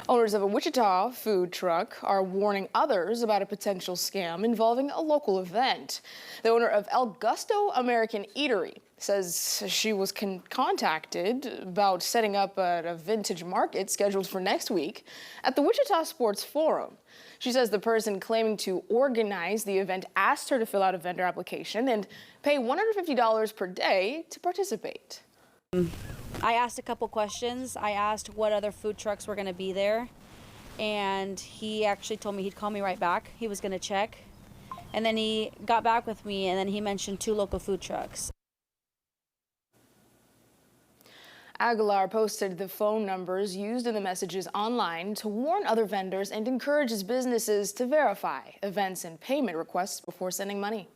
Owners of a Wichita food truck are warning others about a potential scam involving a local event. The owner of El Gusto American Eatery says she was contacted about setting up at a vintage market scheduled for next week at the Wichita Sports Forum. She says the person claiming to organize the event asked her to fill out a vendor application and pay $150 per day to participate. I asked a couple questions. I asked what other food trucks were going to be there, and he actually told me he'd call me right back. He was going to check, and then he got back with me, and then he mentioned 2 local food trucks. Aguilar posted the phone numbers used in the messages online to warn other vendors and encourages businesses to verify events and payment requests before sending money.